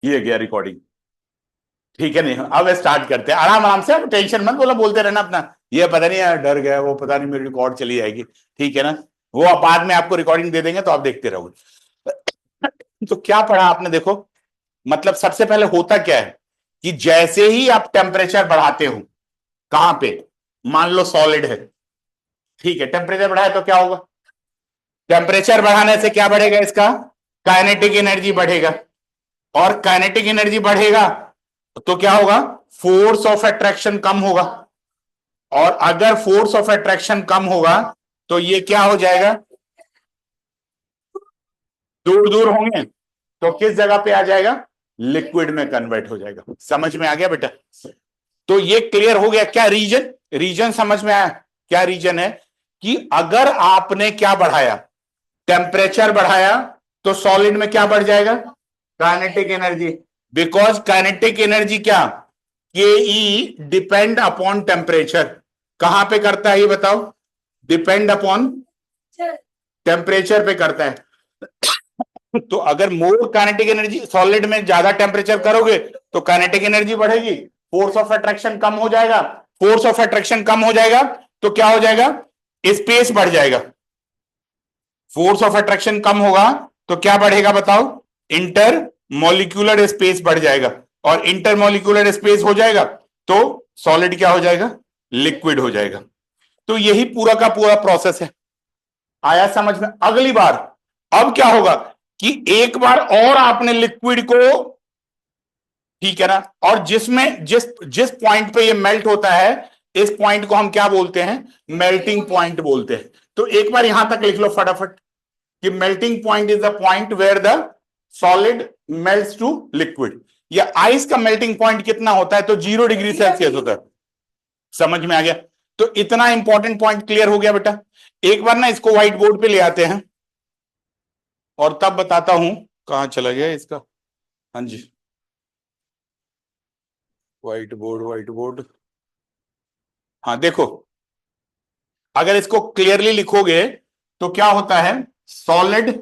ये गया रिकॉर्डिंग। ठीक है, नहीं अब स्टार्ट करते हैं, आराम आराम से, अब टेंशन मत बोला, बोलते रहना अपना। ये पता नहीं यार डर गया, वो पता नहीं मेरी रिकॉर्ड चली जाएगी। ठीक है ना, वो आप बाद में आपको रिकॉर्डिंग दे देंगे तो आप देखते रहोगे। तो क्या पढ़ा आपने, देखो मतलब सबसे पहले होता क्या है कि जैसे ही आप टेम्परेचर बढ़ाते हो, कहां पे, मान लो सॉलिड है, ठीक है, टेम्परेचर बढ़ाए तो क्या होगा, टेम्परेचर बढ़ाने से क्या बढ़ेगा, इसका काइनेटिक एनर्जी बढ़ेगा, और काइनेटिक एनर्जी बढ़ेगा तो क्या होगा, फोर्स ऑफ अट्रैक्शन कम होगा, और अगर फोर्स ऑफ अट्रैक्शन कम होगा तो ये क्या हो जाएगा, दूर दूर होंगे तो किस जगह पे आ जाएगा, लिक्विड में कन्वर्ट हो जाएगा। समझ में आ गया बेटा, तो ये क्लियर हो गया क्या, रीजन, रीजन समझ में आया, क्या रीजन है कि अगर आपने क्या बढ़ाया, टेम्परेचर बढ़ाया, तो सॉलिड में क्या बढ़ जाएगा, kinetic energy, because kinetic energy क्या, के ई डिपेंड अपॉन टेम्परेचर, कहां पे करता है ये बताओ, डिपेंड अपॉन टेम्परेचर पे करता है। तो अगर मोर काइनेटिक एनर्जी, सॉलिड में ज्यादा टेम्परेचर करोगे तो काइनेटिक एनर्जी बढ़ेगी, फोर्स ऑफ अट्रैक्शन कम हो जाएगा, फोर्स ऑफ अट्रैक्शन कम हो जाएगा तो क्या हो जाएगा, स्पेस बढ़ जाएगा, फोर्स ऑफ अट्रैक्शन कम होगा तो क्या बढ़ेगा बताओ, इंटर मॉलिक्यूलर स्पेस बढ़ जाएगा, और इंटर मॉलिक्यूलर स्पेस हो जाएगा तो सॉलिड क्या हो जाएगा, लिक्विड हो जाएगा। तो यही पूरा का पूरा प्रोसेस है, आया समझ में। अगली बार अब क्या होगा कि एक बार और आपने लिक्विड को, ठीक है ना, और जिसमें जिस जिस पॉइंट पे ये मेल्ट होता है, इस पॉइंट को हम क्या बोलते हैं, मेल्टिंग पॉइंट बोलते हैं। तो एक बार यहां तक लिख लो फटाफट कि melting point is the point where the solid melts to liquid. या आइस का मेल्टिंग पॉइंट कितना होता है, तो 0 डिग्री सेल्सियस होता है। समझ में आ गया, तो इतना इंपॉर्टेंट पॉइंट क्लियर हो गया बेटा। एक बार ना इसको व्हाइट बोर्ड पे ले आते हैं और तब बताता हूं, कहां चला गया इसका, हाँ जी, व्हाइट बोर्ड, व्हाइट बोर्ड, हाँ देखो, अगर इसको क्लियरली लिखोगे तो क्या होता है, सॉलिड,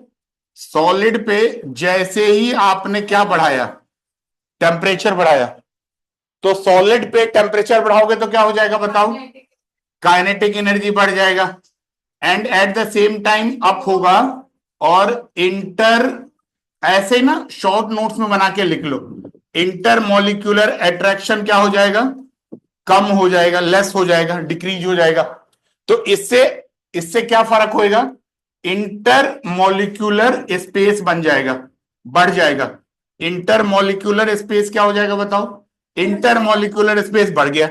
सॉलिड पे जैसे ही आपने क्या बढ़ाया, टेम्परेचर बढ़ाया, तो सॉलिड पे टेम्परेचर बढ़ाओगे तो क्या हो जाएगा बताओ, काइनेटिक एनर्जी बढ़ जाएगा, and at the same time up होगा, और इंटर, ऐसे ना शॉर्ट नोट्स में बना के लिख लो, इंटर मॉलिक्यूलर अट्रैक्शन क्या हो जाएगा, कम हो जाएगा, लेस हो जाएगा, डिक्रीज हो जाएगा। तो इससे इससे क्या फर्क होएगा, इंटर मॉलिक्यूलर स्पेस बन जाएगा, बढ़ जाएगा, इंटर मॉलिक्यूलर स्पेस क्या हो जाएगा बताओ, इंटर मॉलिक्यूलर स्पेस बढ़ गया,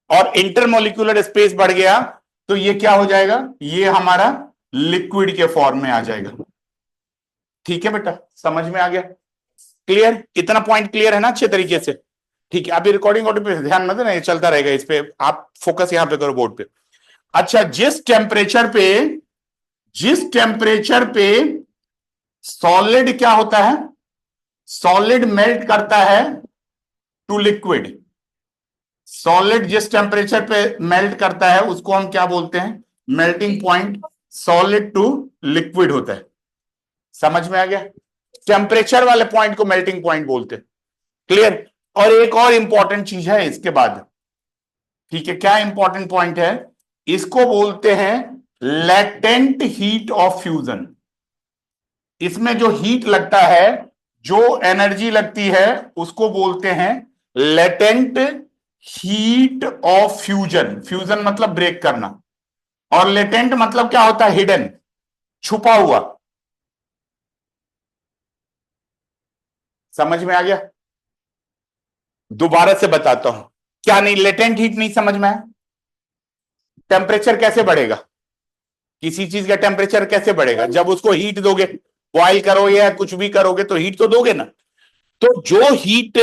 और इंटर मॉलिक्यूलर स्पेस बढ़ गया तो ये क्या हो जाएगा, ये हमारा लिक्विड के फॉर्म में आ जाएगा। ठीक है बेटा, समझ में आ गया, क्लियर, इतना पॉइंट क्लियर है ना अच्छे तरीके से। ठीक है, अभी रिकॉर्डिंग पे ध्यान मत देना, ये चलता रहेगा, इस पे आप फोकस यहां पे करो बोर्ड पे। अच्छा, जिस टेम्परेचर पे सॉलिड क्या होता है, सॉलिड मेल्ट करता है टू लिक्विड, सॉलिड जिस टेम्परेचर पे मेल्ट करता है उसको हम क्या बोलते हैं, melting point, solid to liquid होता है। समझ में आ गया, टेम्परेचर वाले पॉइंट को मेल्टिंग पॉइंट बोलते हैं, क्लियर। और एक और इंपॉर्टेंट चीज है इसके बाद, ठीक है, क्या इंपॉर्टेंट पॉइंट है, इसको बोलते हैं लेटेंट हीट ऑफ फ्यूजन। इसमें जो हीट लगता है, जो एनर्जी लगती है, उसको बोलते हैं latent heat of fusion. Fusion मतलब ब्रेक करना, और लेटेंट मतलब क्या होता है, हिडन, छुपा हुआ। समझ में आ गया, दोबारा से बताता हूं, क्या नहीं, लेटेंट हीट नहीं समझ में आया, टेम्परेचर कैसे बढ़ेगा, किसी चीज का टेम्परेचर कैसे बढ़ेगा, जब उसको हीट दोगे, बॉइल करो या कुछ भी करोगे तो हीट तो दोगे ना। तो जो हीट,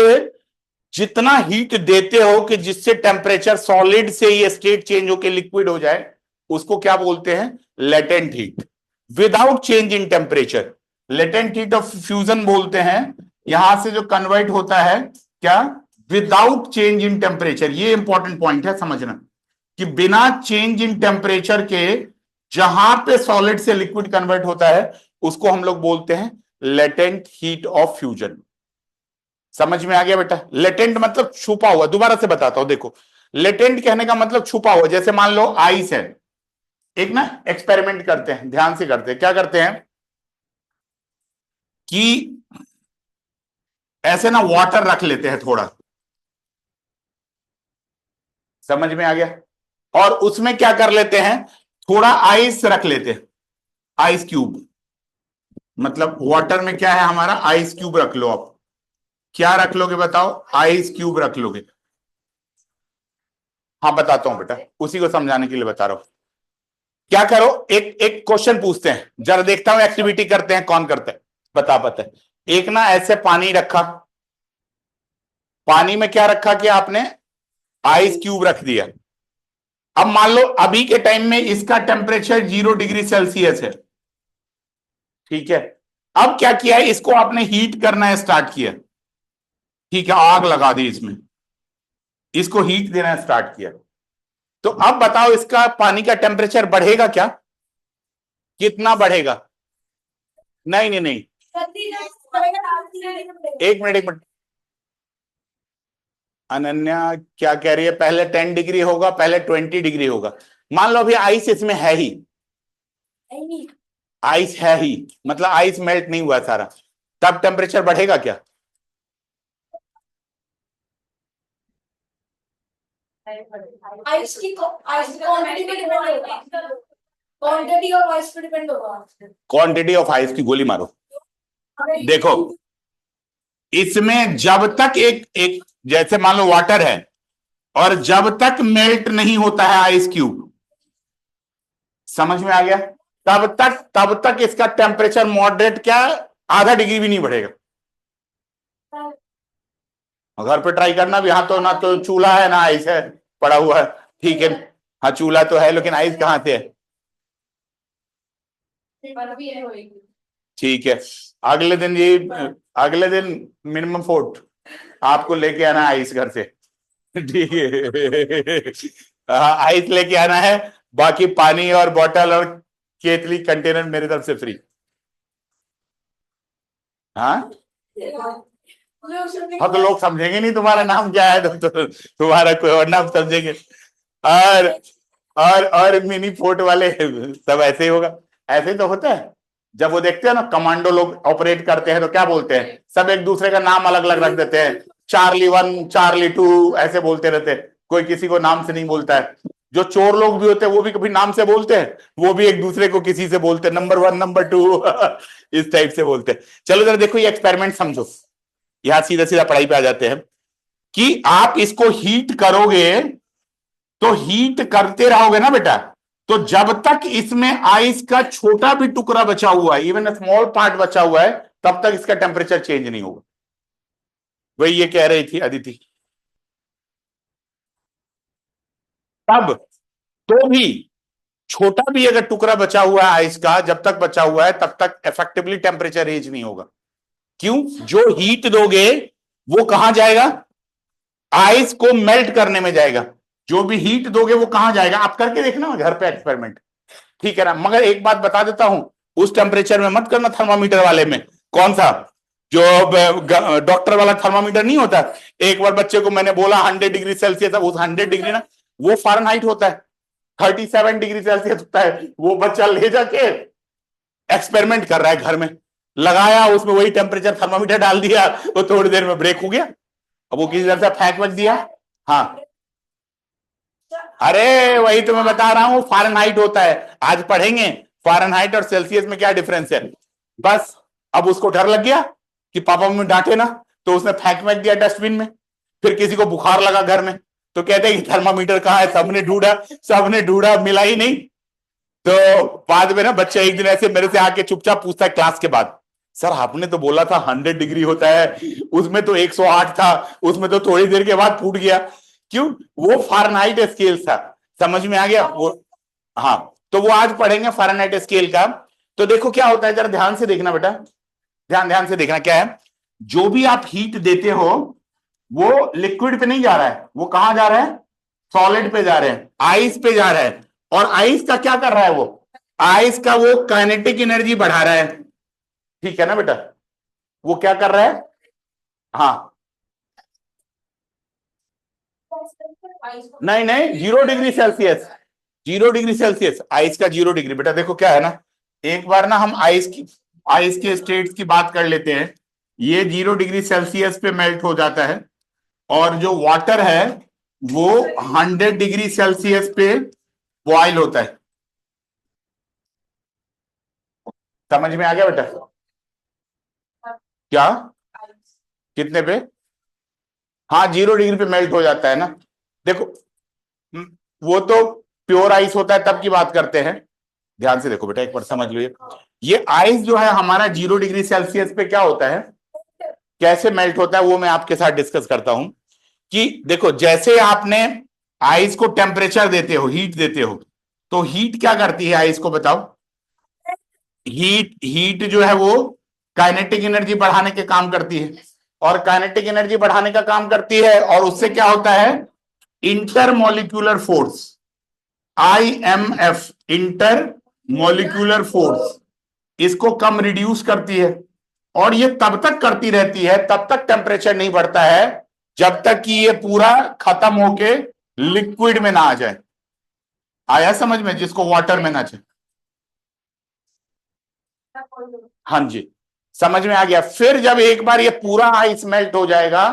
जितना हीट देते हो कि जिससे टेम्परेचर सॉलिड से ये स्टेट चेंज होकर लिक्विड हो जाए, उसको क्या बोलते हैं, latent heat, without change in temperature. Latent heat of fusion बोलते हैं, यहां से जो कन्वर्ट होता है क्या, विदाउट चेंज इन टेम्परेचर। ये इंपॉर्टेंट पॉइंट है समझना, कि बिना चेंज इन टेम्परेचर के जहां पे सॉलिड से लिक्विड कन्वर्ट होता है, उसको हम लोग बोलते हैं लेटेंट हीट ऑफ फ्यूजन। समझ में आ गया बेटा? लेटेंट मतलब छुपा हुआ। दोबारा से बताता हूं, देखो लेटेंट कहने का मतलब छुपा हुआ। जैसे मान लो आइस है, एक ना एक्सपेरिमेंट करते हैं, ध्यान से करते हैं। क्या करते हैं कि ऐसे ना वाटर रख लेते हैं थोड़ा, समझ में आ गया? और उसमें क्या कर लेते हैं, थोड़ा आइस रख लेते हैं, आइस क्यूब। मतलब वाटर में क्या है हमारा, आइस क्यूब रख लो आप। क्या रख लोगे बताओ? आइस क्यूब रख लोगे। हाँ बताता हूं बेटा, उसी को समझाने के लिए बता रहा हूं। क्या करो, एक एक क्वेश्चन पूछते हैं, जरा देखता हूं एक्टिविटी करते हैं कौन करता है, बता पाता है। एक ना ऐसे पानी रखा, पानी में क्या रखा कि आपने आइस क्यूब रख दिया। अब मान लो अभी के टाइम में इसका टेम्परेचर 0 डिग्री सेल्सियस है, ठीक है। अब क्या किया है, इसको आपने हीट करना स्टार्ट किया, ठीक है, आग लगा दी इसमें, इसको हीट देना स्टार्ट किया। तो अब बताओ इसका पानी का टेम्परेचर बढ़ेगा क्या? कितना बढ़ेगा? नहीं नहीं नहीं, एक मिनट एक मिनट। अनन्या क्या कह रही है, पहले 10 डिग्री होगा, पहले 20 डिग्री होगा। मान लो अभी आइस इसमें है ही, आइस है ही, मतलब आइस मेल्ट नहीं हुआ सारा, तब टेम्परेचर बढ़ेगा क्या? आइस की क्वांटिटी पे डिपेंड होगा, क्वांटिटी ऑफ आइस पे डिपेंड होगा। क्वांटिटी ऑफ आइस की गोली मारो। देखो इसमें जब तक एक एक जैसे मान लो वाटर है, और जब तक मेल्ट नहीं होता है आइस क्यूब, समझ में आ गया, तब तक इसका टेम्परेचर मॉडरेट क्या, आधा डिग्री भी नहीं बढ़ेगा। घर पे ट्राई करना भी, हाँ तो ना तो चूल्हा है ना आइस है पड़ा हुआ है, ठीक है। हाँ चूल्हा तो है लेकिन आइस कहाँ से है? ठीक है, अगले दिन ये, अगले दिन मिनिमम 4 आपको लेके आना है आइस घर से, ठीक है। हाँ आइस लेके आना है, बाकी पानी और बोतल और केतली कंटेनर मेरी तरफ से फ्री। हाँ हाँ तो लोग समझेंगे नहीं तुम्हारा नाम क्या है, तो तुम्हारा कोई और नाम समझेंगे। और और मिनी फोर्ट वाले सब ऐसे ही होगा, ऐसे ही तो होता है। जब वो देखते हैं ना कमांडो लोग ऑपरेट करते हैं तो क्या बोलते हैं, सब एक दूसरे का नाम अलग अलग रख देते हैं, Charlie 1 Charlie 2 ऐसे बोलते रहते हैं, कोई किसी को नाम से नहीं बोलता है। जो चोर लोग भी होते हैं वो भी कभी नाम से बोलते हैं, वो भी एक दूसरे को किसी से बोलते हैं, नंबर 1 नंबर 2 इस टाइप से बोलते हैं। चलो जरा देखो ये एक्सपेरिमेंट समझो, यहां सीधा सीधा पढ़ाई पे आ जाते हैं कि आप इसको हीट करोगे, तो हीट करते रहोगे ना बेटा, तो जब तक इसमें आइस का छोटा भी टुकड़ा बचा हुआ है, इवन स्मॉल पार्ट बचा हुआ है, तब तक इसका टेम्परेचर चेंज नहीं होगा। वही ये कह रही थी अदिति। तब तो भी छोटा भी अगर टुकड़ा बचा हुआ है आइस का, जब तक बचा हुआ है तब तक इफेक्टिवली टेम्परेचर रेंज नहीं होगा। क्यों? जो हीट दोगे वो कहां जाएगा, आइस को मेल्ट करने में जाएगा। जो भी हीट दोगे वो कहां जाएगा, आप करके देखना घर पे एक्सपेरिमेंट, ठीक है ना। मगर एक बात बता देता हूं, उस टेम्परेचर में मत करना थर्मामीटर वाले में। कौन सा, जो डॉक्टर वाला थर्मामीटर नहीं होता। एक बार बच्चे को मैंने बोला 100 डिग्री सेल्सियस, उस 100 डिग्री ना वो फ़ारेनहाइट होता है, 37 डिग्री सेल्सियस होता है। वो बच्चा ले जाके एक्सपेरिमेंट कर रहा है घर में, लगाया उसमें वही टेम्परेचर, थर्मामीटर डाल दिया, वो थोड़ी देर में ब्रेक हो गया। अब वो किसी तरह से फेंक वक दिया। हाँ अरे वही तो मैं बता रहा हूं, फ़ारेनहाइट होता है, आज पढ़ेंगे फ़ारेनहाइट और सेल्सियस में क्या डिफरेंस है। बस अब उसको डर लग गया कि पापा मम्मी डांटे ना, तो उसने फेंक फेंक दिया डस्टबिन में। फिर किसी को बुखार लगा घर में, तो कहते हैं कि थर्मामीटर कहाँ है, सबने ढूंढा मिला ही नहीं। तो बाद में ना बच्चा एक दिन ऐसे मेरे से आके चुपचाप पूछता है क्लास के बाद, सर आपने तो बोला था 100 डिग्री होता है, उसमें तो 108 था, उसमें तो थोड़ी देर के बाद फूट गया। क्यों? वो फ़ारेनहाइट स्केल था, समझ में आ गया वो। हाँ तो वो आज पढ़ेंगे फ़ारेनहाइट स्केल का। तो देखो क्या होता है, जरा ध्यान से देखना बेटा, ध्यान ध्यान से देखना क्या है। जो भी आप हीट देते हो वो लिक्विड पे नहीं जा रहा है, वो कहां जा रहा है, सॉलिड पे जा रहे हैं, आइस पे जा रहा है। और आइस का क्या कर रहा है, वो आइस का वो काइनेटिक एनर्जी बढ़ा रहा है, ठीक है ना बेटा। वो क्या कर रहा है, हाँ नहीं नहीं, 0 degree Celsius, 0 degree Celsius, ice का 0 डिग्री। बेटा देखो क्या है ना, एक बार ना हम आइस के स्टेट्स की बात कर लेते हैं। ये 0 डिग्री सेल्सियस पे मेल्ट हो जाता है, और जो वाटर है वो 100 डिग्री सेल्सियस पे बॉयल होता है। समझ में आ गया बेटा? क्या? कितने पे? हाँ, 0 डिग्री पे मेल्ट हो जाता है ना। देखो, वो तो प्योर आइस होता है तब की बात करते हैं। ध्यान से देखो बेटा, एक बार समझ लो, ये आइस जो है हमारा 0 डिग्री सेल्सियस पे क्या होता है, कैसे मेल्ट होता है, वो मैं आपके साथ डिस्कस करता हूं। कि देखो, जैसे आपने आइस को टेम्परेचर देते हो, हीट देते हो, तो हीट क्या करती है आइस को, बताओ? हीट हीट जो है वो काइनेटिक एनर्जी बढ़ाने के काम करती है, और काइनेटिक एनर्जी बढ़ाने का काम करती है, और उससे क्या होता है, intermolecular force, IMF, inter molecular force, इसको कम रिड्यूस करती है। और ये तब तक करती रहती है, तब तक टेम्परेचर नहीं बढ़ता है जब तक कि ये पूरा खत्म होके लिक्विड में ना आ जाए। आया समझ में? जिसको वाटर में ना जाए। हाँ जी, समझ में आ गया। फिर जब एक बार ये पूरा आइस मेल्ट हो जाएगा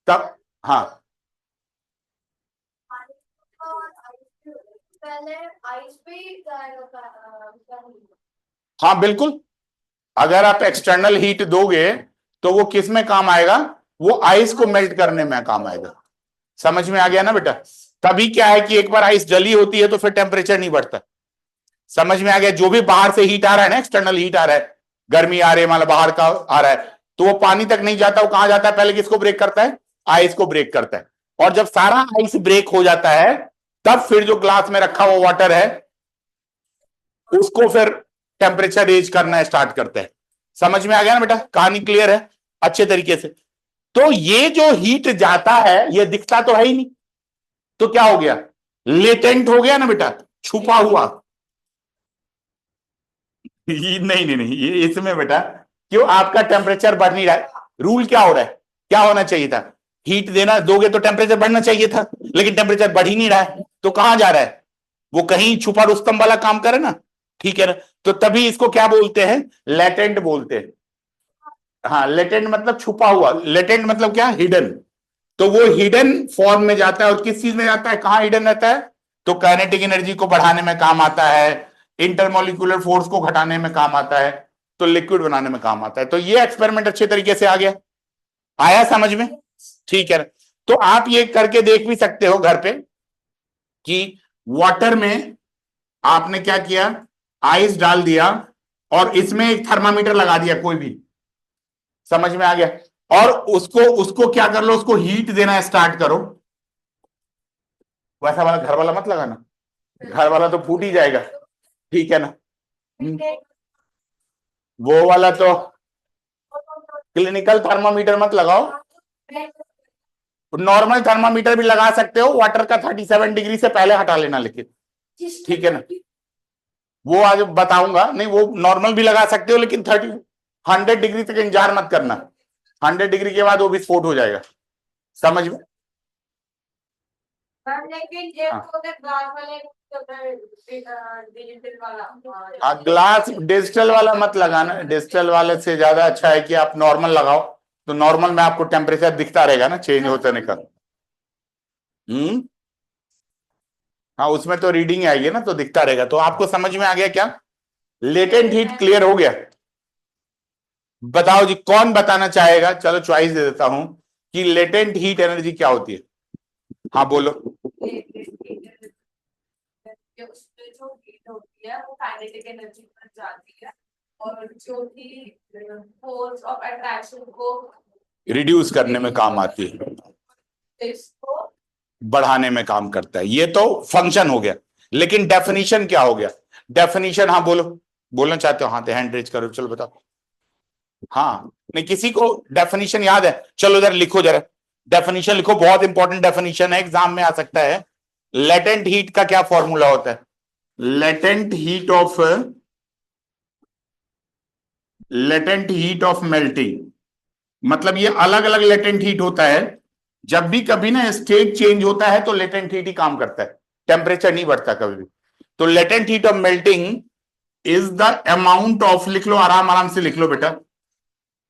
तब, हाँ पहले आइस पे हाँ बिल्कुल, अगर आप एक्सटर्नल हीट दोगे तो वो किस में काम आएगा, वो आइस को मेल्ट करने में काम आएगा। समझ में आ गया ना बेटा? तभी क्या है कि एक बार आइस जली होती है तो फिर टेम्परेचर नहीं बढ़ता। समझ में आ गया? जो भी बाहर से हीट आ रहा है ना, एक्सटर्नल हीट आ रहा है, गर्मी आ रही है, मतलब बाहर का आ रहा है, तो वो पानी तक नहीं जाता, वो कहां जाता है, पहले किसको ब्रेक करता है, आइस को ब्रेक करता है। और जब सारा आइस ब्रेक हो जाता है, तब फिर जो ग्लास में रखा हुआ वाटर है उसको फिर टेम्परेचर रेज करना स्टार्ट करता है। समझ में आ गया ना बेटा? कहानी क्लियर है अच्छे तरीके से? तो ये जो हीट जाता है ये दिखता तो है ही नहीं, तो क्या हो गया, लेटेंट हो गया ना बेटा, छुपा हुआ। नहीं नहीं नहीं, ये इसमें बेटा क्यों आपका टेम्परेचर बढ़ नहीं रहा है, रूल क्या हो रहा है, क्या होना चाहिए था, हीट देना दोगे तो टेम्परेचर बढ़ना चाहिए था, लेकिन टेम्परेचर बढ़ ही नहीं रहा है, तो कहां जा रहा है, वो कहीं छुपा रुस्तम वाला काम करे ना। ठीक है ना? तो तभी इसको क्या बोलते हैं, लेटेंट बोलते हैं। हाँ, लेटेंट मतलब छुपा हुआ, लेटेंट मतलब क्या, हिडन। तो वो हिडन फॉर्म में जाता है, और किस चीज में जाता है, कहां हिडन रहता है, तो काइनेटिक एनर्जी को बढ़ाने में काम आता है, इंटरमोलिकुलर फोर्स को घटाने में काम आता है, तो लिक्विड बनाने में काम आता है। तो ये एक्सपेरिमेंट अच्छे तरीके से आ गया, आया समझ में? ठीक है। तो आप ये करके देख भी सकते हो घर पे कि वाटर में आपने क्या किया, आइस डाल दिया और इसमें एक थर्मामीटर लगा दिया कोई भी, समझ में आ गया, और उसको उसको क्या कर लो, उसको हीट देना स्टार्ट करो। वैसा वाला घर वाला मत लगाना, घर वाला तो फूट ही जाएगा। ठीक है ना? वो वाला तो क्लिनिकल थर्मामीटर मत लगाओ, नॉर्मल थर्मामीटर भी लगा सकते हो, वाटर का 37 डिग्री से पहले हटा लेना लेकिन। ठीक है ना? वो आज बताऊंगा, नहीं वो नॉर्मल भी लगा सकते हो, लेकिन 100 डिग्री तक इंतजार मत करना, 100 डिग्री के बाद वो भी स्फोट हो जाएगा। समझ में? हाँ, ग्लास डिजिटल वाला मत लगाना, डिजिटल वाले से ज्यादा अच्छा है कि आप नॉर्मल लगाओ, तो नॉर्मल में आपको टेम्परेचर दिखता रहेगा ना चेंज होते का। हाँ, उसमें तो रीडिंग आएगी ना, तो दिखता रहेगा। तो आपको समझ में आ गया क्या, लेटेंट हीट क्लियर हो गया? बताओ जी, कौन बताना चाहेगा, चलो चॉइस दे देता हूं कि लेटेंट हीट एनर्जी क्या होती है। हाँ बोलो। उसमें जो हीट होती है वो काइनेटिक एनर्जी बन जाती है, और जो कि फोर्स ऑफ अट्रैक्शन को रिड्यूस करने में काम आती है, इसको बढ़ाने में काम करता है। ये तो फंक्शन हो गया, लेकिन डेफिनेशन क्या हो गया, डेफिनेशन, हाँ बोलो, बोलना चाहते हो, हाँ तो हैंड रेज करो, चलो बताओ। हाँ, नहीं किसी को डेफिनेशन याद है, चलो इधर लिखो जरा, डेफिनेशन लिखो, बहुत इंपॉर्टेंट डेफिनेशन है, एग्जाम में आ सकता है। लेटेंट हीट का क्या फॉर्मूला होता है, लेटेंट हीट ऑफ मेल्टिंग, मतलब ये अलग अलग लेटेंट हीट होता है, जब भी कभी ना स्टेट चेंज होता है तो लेटेंट हीट ही काम करता है, टेम्परेचर नहीं बढ़ता कभी भी। तो latent heat of melting is the amount of, लिख लो आराम आराम से लिख लो बेटा,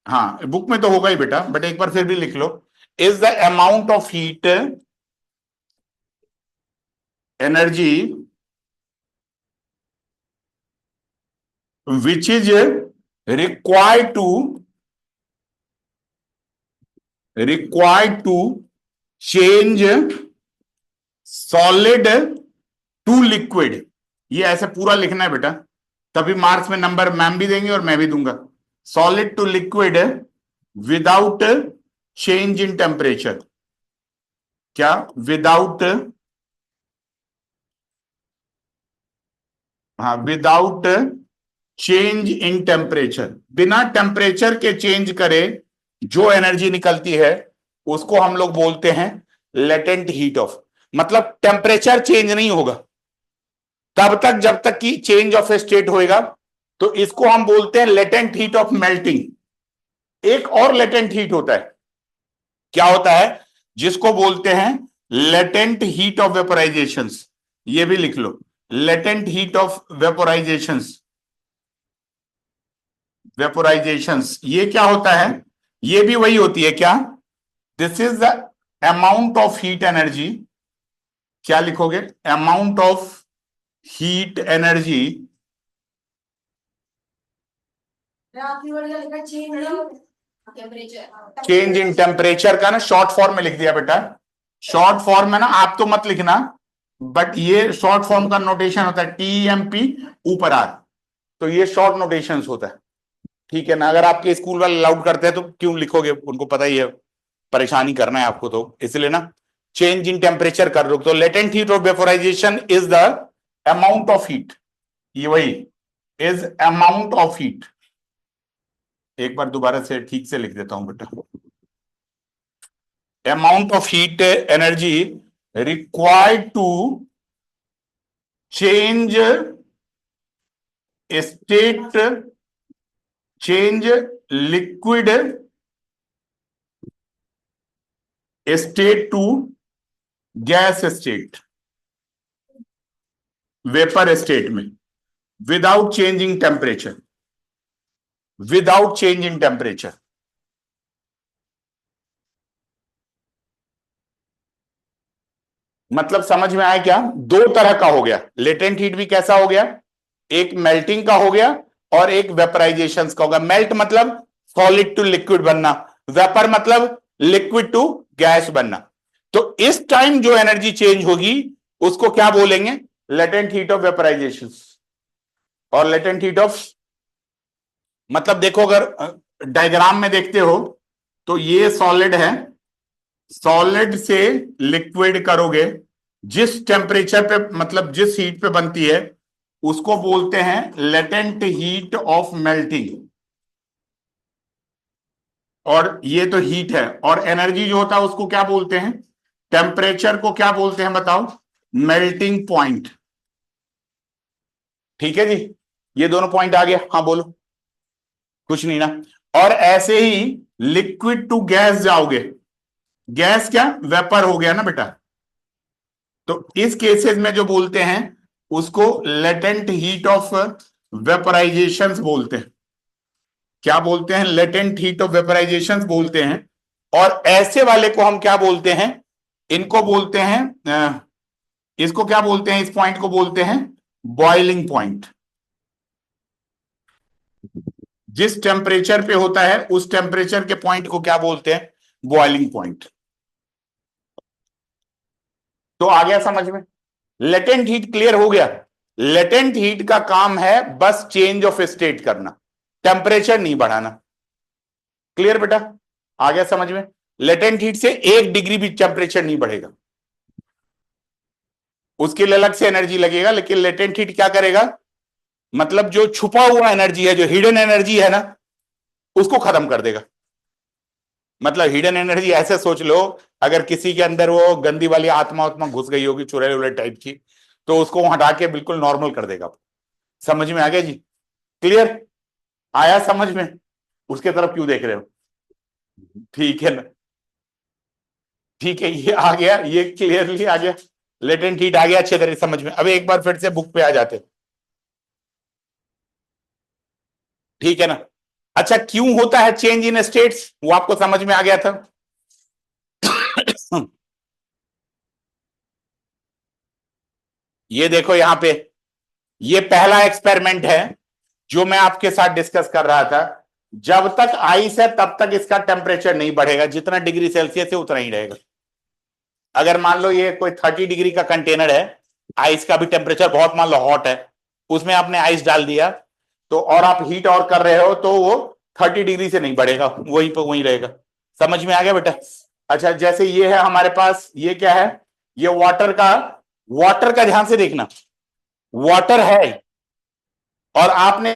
हाँ बुक में तो होगा ही बेटा, बट एक बार फिर भी लिख लो, is the amount of heat energy which is required to change solid to liquid। ये ऐसे पूरा लिखना है बेटा, तभी मार्क्स में नंबर मैम भी देंगे और मैं भी दूंगा। Solid to liquid without change in temperature, क्या विदाउट, हाँ विदाउट चेंज इन टेम्परेचर, बिना टेम्परेचर के चेंज करे जो एनर्जी निकलती है उसको हम लोग बोलते हैं लेटेंट हीट ऑफ। मतलब टेम्परेचर चेंज नहीं होगा तब तक जब तक कि चेंज ऑफ स्टेट होएगा, तो इसको हम बोलते हैं लेटेंट हीट ऑफ मेल्टिंग। एक और लेटेंट हीट होता है, क्या होता है, जिसको बोलते हैं लेटेंट हीट ऑफ वेपोराइजेशन। ये भी लिख लो, लेटेंट हीट ऑफ वेपोराइजेशंस। वेपोराइजेशंस ये क्या होता है, ये भी वही होती है क्या, this is the amount of heat energy, क्या लिखोगे, amount of heat energy change in temperature का ना शॉर्ट फॉर्म में लिख दिया बेटा। शॉर्ट फॉर्म में ना आप तो मत लिखना, बट ये शॉर्ट फॉर्म का नोटेशन होता है टीएमपी ऊपर आर, तो ये शॉर्ट नोटेशंस होता है, ठीक है ना। अगर आपके स्कूल वाले अलाउड करते हैं तो क्यों लिखोगे, उनको पता ही है परेशानी करना है आपको, तो इसलिए ना चेंज इन टेम्परेचर कर लो। तो latent heat of vaporisation is the amount of heat, ये वही इज अमाउंट ऑफ हीट। एक बार दोबारा से ठीक से लिख देता हूं बेटा, amount of heat energy required to change state, change liquid state to gas state, vapour state में, without changing temperature, without change in temperature. मतलब समझ में आया क्या, दो तरह का हो गया लेटेंट हीट भी, कैसा हो गया, एक मेल्टिंग का हो गया और एक वेपराइजेशन का होगा। मेल्ट मतलब सॉलिड टू लिक्विड बनना, वेपर मतलब लिक्विड टू गैस बनना। तो इस टाइम जो एनर्जी चेंज होगी उसको क्या बोलेंगे, लेटेंट हीट ऑफ वेपराइजेशन। और लेटेंट हीट ऑफ मतलब देखो, अगर डायग्राम में देखते हो तो ये सॉलिड है, सॉलिड से लिक्विड करोगे, जिस टेम्परेचर पे मतलब जिस हीट पे बनती है उसको बोलते हैं लेटेंट हीट ऑफ मेल्टिंग। और ये तो हीट है, और एनर्जी जो होता है उसको क्या बोलते हैं, टेम्परेचर को क्या बोलते हैं बताओ, मेल्टिंग पॉइंट। ठीक है जी, ये दोनों पॉइंट आ गया, हाँ बोलो, कुछ नहीं ना। और ऐसे ही लिक्विड टू गैस जाओगे, गैस क्या वेपर हो गया ना बेटा, तो इस केसेस में जो बोलते हैं उसको लेटेंट हीट ऑफ वेपराइजेशन बोलते हैं। क्या बोलते हैं, लेटेंट हीट ऑफ वेपराइजेशन बोलते हैं। और ऐसे वाले को हम क्या बोलते हैं, इनको बोलते हैं इसको क्या बोलते हैं, इस पॉइंट को बोलते हैं बॉइलिंग पॉइंट। जिस टेम्परेचर पे होता है उस टेम्परेचर के पॉइंट को क्या बोलते हैं, बॉइलिंग पॉइंट। तो आ गया समझ में, लेटेंट हीट क्लियर हो गया। लेटेंट हीट का काम है बस चेंज ऑफ स्टेट करना, टेम्परेचर नहीं बढ़ाना। क्लियर बेटा, आ गया समझ में। लेटेंट हीट से 1 डिग्री भी टेम्परेचर नहीं बढ़ेगा, उसके लिए अलग से एनर्जी लगेगा, लेकिन लेटेंट हीट क्या करेगा, मतलब जो छुपा हुआ एनर्जी है, जो हिडन एनर्जी है ना, उसको खत्म कर देगा। मतलब हिडन एनर्जी ऐसे सोच लो, अगर किसी के अंदर वो गंदी वाली आत्मा उत्मा घुस गई होगी चुड़ैल उड़ैल टाइप की, तो उसको हटा के बिल्कुल नॉर्मल कर देगा। समझ में आ गया जी, क्लियर आया समझ में, उसके तरफ क्यों देख रहे हो, ठीक है ना, ठीक है, ये आ गया, ये क्लियरली आ गया, लेटेंट हीट आ गया अच्छे तरह समझ में। अब एक बार फिर से बुक पे आ जाते, ठीक है ना। अच्छा, क्यों होता है चेंज इन स्टेट्स, वो आपको समझ में आ गया था। ये देखो यहां पे, ये पहला एक्सपेरिमेंट है जो मैं आपके साथ डिस्कस कर रहा था। जब तक आइस है तब तक इसका टेम्परेचर नहीं बढ़ेगा, जितना डिग्री सेल्सियस है उतना ही रहेगा। अगर मान लो ये कोई 30 डिग्री का कंटेनर है, आइस का भी टेम्परेचर बहुत मान लो हॉट है, उसमें आपने आइस डाल दिया तो, और आप हीट और कर रहे हो तो वो 30 डिग्री से नहीं बढ़ेगा, वहीं पर वहीं रहेगा। समझ में आ गया बेटा। अच्छा, जैसे ये है हमारे पास, ये क्या है, ये वाटर का ध्यान से देखना, वाटर है और आपने